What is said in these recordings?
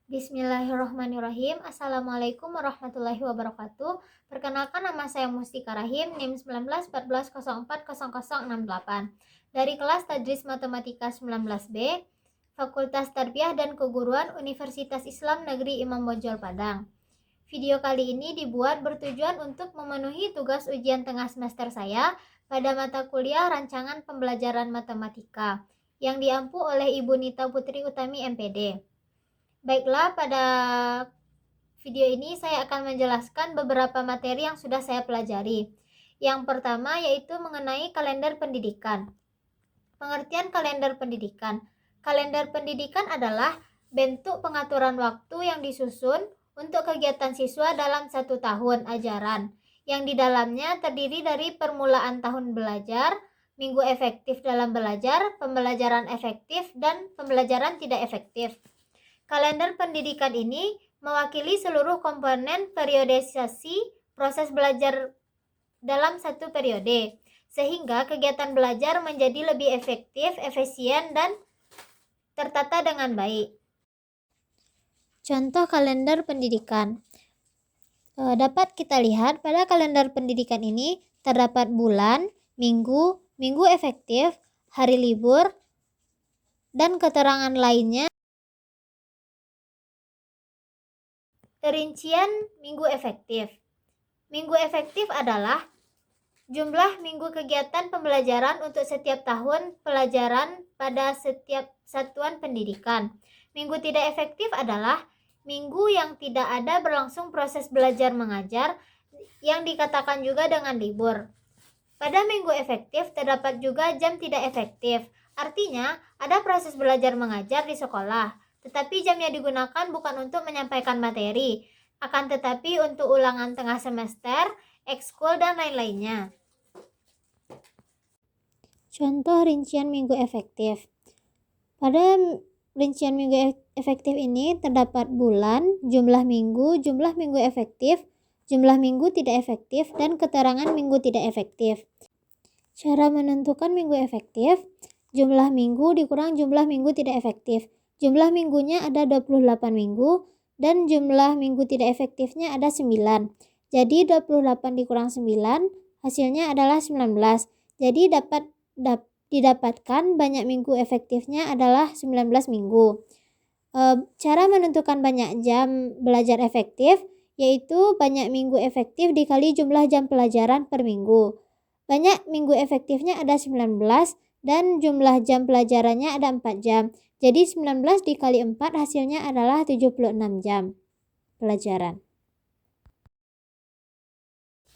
Bismillahirrahmanirrahim. Assalamualaikum warahmatullahi wabarakatuh. Perkenalkan, nama saya Mustika Rahim, NIM 1914040068 dari kelas Tadris Matematika 19B, Fakultas Tarbiyah dan Keguruan Universitas Islam Negeri Imam Bonjol Padang. Video kali ini dibuat bertujuan untuk memenuhi tugas ujian tengah semester saya pada mata kuliah rancangan pembelajaran matematika yang diampu oleh Ibu Nita Putri Utami MPD. Baiklah, pada video ini saya akan menjelaskan beberapa materi yang sudah saya pelajari. Yang pertama yaitu mengenai kalender pendidikan. Pengertian kalender pendidikan. Kalender pendidikan adalah bentuk pengaturan waktu yang disusun untuk kegiatan siswa dalam satu tahun ajaran, yang di dalamnya terdiri dari permulaan tahun belajar, minggu efektif dalam belajar, pembelajaran efektif, dan pembelajaran tidak efektif. Kalender pendidikan ini mewakili seluruh komponen periodisasi proses belajar dalam satu periode, sehingga kegiatan belajar menjadi lebih efektif, efisien, dan tertata dengan baik. Contoh kalender pendidikan. Dapat kita lihat pada kalender pendidikan ini terdapat bulan, minggu, minggu efektif, hari libur, dan keterangan lainnya. Rincian minggu efektif. Minggu efektif adalah jumlah minggu kegiatan pembelajaran untuk setiap tahun pelajaran pada setiap satuan pendidikan. Minggu tidak efektif adalah minggu yang tidak ada berlangsung proses belajar mengajar, yang dikatakan juga dengan libur. Pada minggu efektif terdapat juga jam tidak efektif. Artinya, ada proses belajar mengajar di sekolah, tetapi jam yang digunakan bukan untuk menyampaikan materi, akan tetapi untuk ulangan tengah semester, ekskul, dan lain-lainnya. Contoh rincian minggu efektif. Pada rincian minggu efektif ini terdapat bulan, jumlah minggu efektif, jumlah minggu tidak efektif, dan keterangan minggu tidak efektif. Cara menentukan minggu efektif: jumlah minggu dikurang jumlah minggu tidak efektif. Jumlah minggunya ada 28 minggu dan jumlah minggu tidak efektifnya ada 9. Jadi 28 dikurang 9 hasilnya adalah 19. Jadi didapatkan banyak minggu efektifnya adalah 19 minggu. Cara menentukan banyak jam belajar efektif yaitu banyak minggu efektif dikali jumlah jam pelajaran per minggu. Banyak minggu efektifnya ada 19 dan jumlah jam pelajarannya ada 4 jam. Jadi 19 dikali 4 hasilnya adalah 76 jam pelajaran.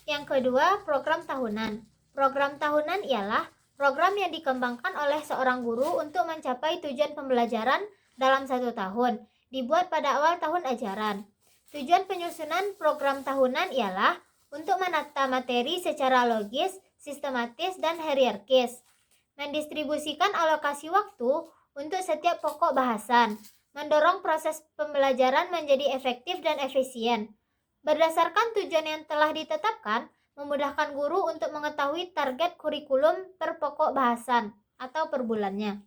Yang kedua, program tahunan. Program tahunan ialah program yang dikembangkan oleh seorang guru untuk mencapai tujuan pembelajaran dalam satu tahun, dibuat pada awal tahun ajaran. Tujuan penyusunan program tahunan ialah untuk menata materi secara logis, sistematis, dan hierarkis, mendistribusikan alokasi waktu untuk setiap pokok bahasan, mendorong proses pembelajaran menjadi efektif dan efisien. Berdasarkan tujuan yang telah ditetapkan, memudahkan guru untuk mengetahui target kurikulum per pokok bahasan atau per bulannya.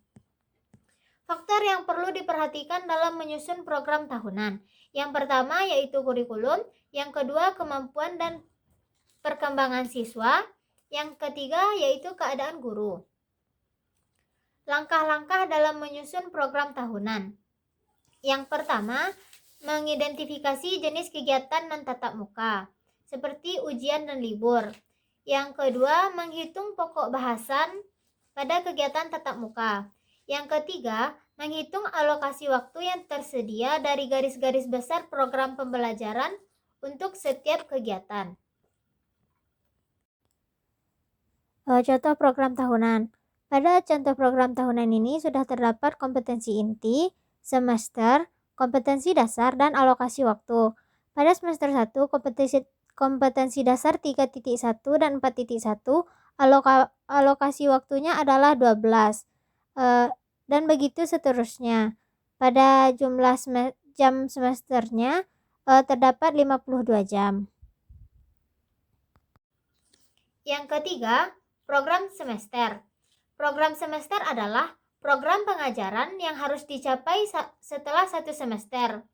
Faktor yang perlu diperhatikan dalam menyusun program tahunan. Yang pertama yaitu kurikulum, yang kedua kemampuan dan perkembangan siswa, yang ketiga yaitu keadaan guru. Langkah-langkah dalam menyusun program tahunan. Yang pertama, mengidentifikasi jenis kegiatan non tatap muka, seperti ujian dan libur. Yang kedua, menghitung pokok bahasan pada kegiatan tatap muka. Yang ketiga, menghitung alokasi waktu yang tersedia dari garis-garis besar program pembelajaran untuk setiap kegiatan. Contoh program tahunan. Pada contoh program tahunan ini sudah terdapat kompetensi inti, semester, kompetensi dasar, dan alokasi waktu. Pada semester 1, kompetensi dasar 3.1 dan 4.1, alokasi waktunya adalah 12. Dan begitu seterusnya. Pada jumlah jam semesternya terdapat 52 jam. Yang ketiga, program semester. Program semester adalah program pengajaran yang harus dicapai setelah satu semester.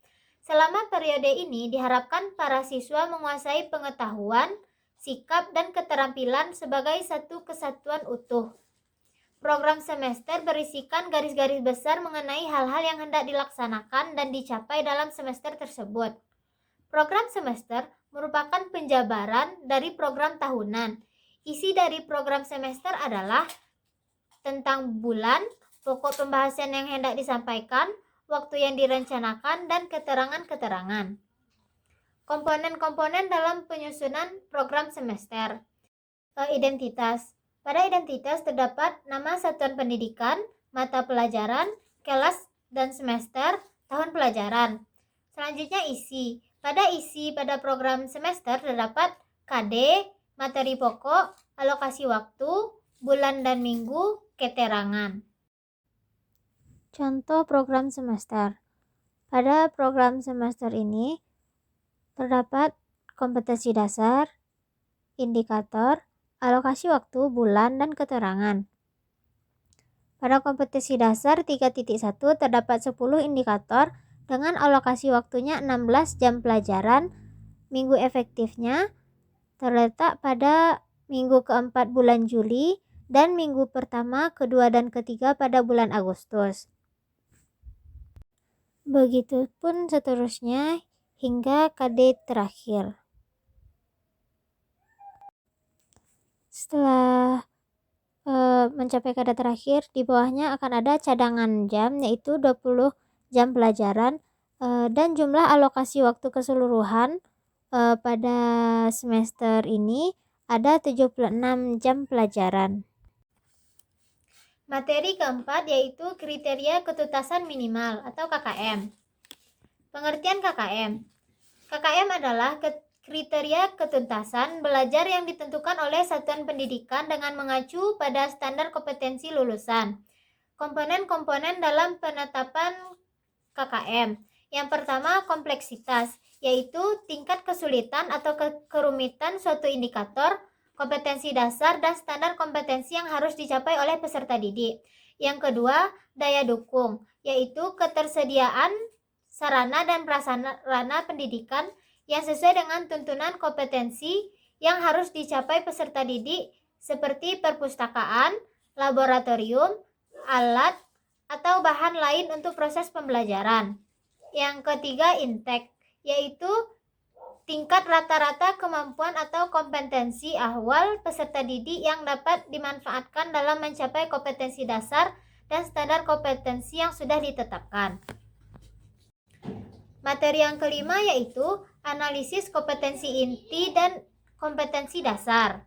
Selama periode ini diharapkan para siswa menguasai pengetahuan, sikap, dan keterampilan sebagai satu kesatuan utuh. Program semester berisikan garis-garis besar mengenai hal-hal yang hendak dilaksanakan dan dicapai dalam semester tersebut. Program semester merupakan penjabaran dari program tahunan. Isi dari program semester adalah tentang bulan, pokok pembahasan yang hendak disampaikan, waktu yang direncanakan, dan keterangan-keterangan. Komponen-komponen dalam penyusunan program semester. Identitas. Pada identitas terdapat nama satuan pendidikan, mata pelajaran, kelas dan semester, tahun pelajaran. Selanjutnya isi. Pada program semester terdapat KD, materi pokok, alokasi waktu, bulan dan minggu, keterangan. Contoh program semester. Pada program semester ini terdapat kompetensi dasar, indikator, alokasi waktu, bulan, dan keterangan. Pada kompetensi dasar 3.1 terdapat 10 indikator dengan alokasi waktunya 16 jam pelajaran. Minggu efektifnya terletak pada minggu keempat bulan Juli dan minggu pertama, kedua, dan ketiga pada bulan Agustus. Begitupun seterusnya hingga KD terakhir. Setelah mencapai KD terakhir, di bawahnya akan ada cadangan jam, yaitu 20 jam pelajaran, dan jumlah alokasi waktu keseluruhan pada semester ini ada 76 jam pelajaran. Materi keempat yaitu kriteria ketuntasan minimal atau KKM. Pengertian KKM. KKM adalah kriteria ketuntasan belajar yang ditentukan oleh satuan pendidikan dengan mengacu pada standar kompetensi lulusan. Komponen-komponen dalam penetapan KKM. Yang pertama, kompleksitas, yaitu tingkat kesulitan atau kerumitan suatu indikator, kompetensi dasar, dan standar kompetensi yang harus dicapai oleh peserta didik. Yang kedua, daya dukung, yaitu ketersediaan sarana dan prasarana pendidikan yang sesuai dengan tuntunan kompetensi yang harus dicapai peserta didik seperti perpustakaan, laboratorium, alat, atau bahan lain untuk proses pembelajaran. Yang ketiga, intake, yaitu tingkat rata-rata kemampuan atau kompetensi awal peserta didik yang dapat dimanfaatkan dalam mencapai kompetensi dasar dan standar kompetensi yang sudah ditetapkan. Materi yang kelima yaitu analisis kompetensi inti dan kompetensi dasar.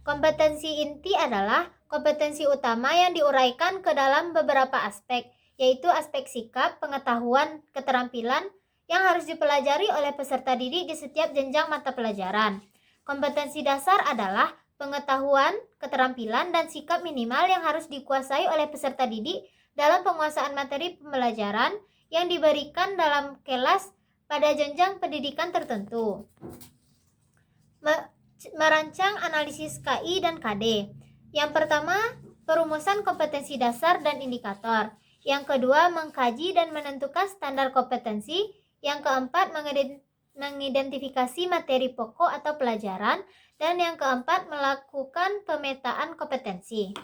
Kompetensi inti adalah kompetensi utama yang diuraikan ke dalam beberapa aspek, yaitu aspek sikap, pengetahuan, keterampilan yang harus dipelajari oleh peserta didik di setiap jenjang mata pelajaran. Kompetensi dasar adalah pengetahuan, keterampilan, dan sikap minimal yang harus dikuasai oleh peserta didik dalam penguasaan materi pembelajaran yang diberikan dalam kelas pada jenjang pendidikan tertentu. Merancang analisis KI dan KD. Yang pertama, perumusan kompetensi dasar dan indikator. Yang kedua, mengkaji dan menentukan standar kompetensi. Yang keempat, mengidentifikasi materi pokok atau pelajaran. Dan yang keempat, melakukan pemetaan kompetensi.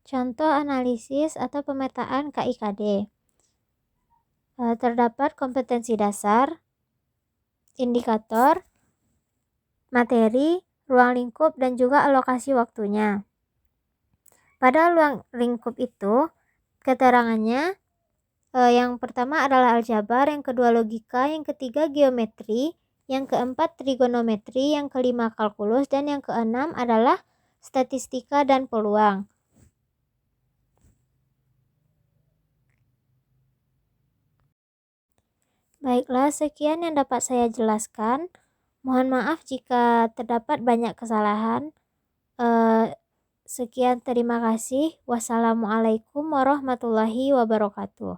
Contoh analisis atau pemetaan KIKD. Terdapat kompetensi dasar, indikator, materi, ruang lingkup, dan juga alokasi waktunya. Pada ruang lingkup itu, keterangannya yang pertama adalah aljabar, yang kedua logika, yang ketiga geometri, yang keempat trigonometri, yang kelima kalkulus, dan yang keenam adalah statistika dan peluang. Baiklah, sekian yang dapat saya jelaskan. Mohon maaf jika terdapat banyak kesalahan. Sekian, terima kasih. Wassalamualaikum warahmatullahi wabarakatuh.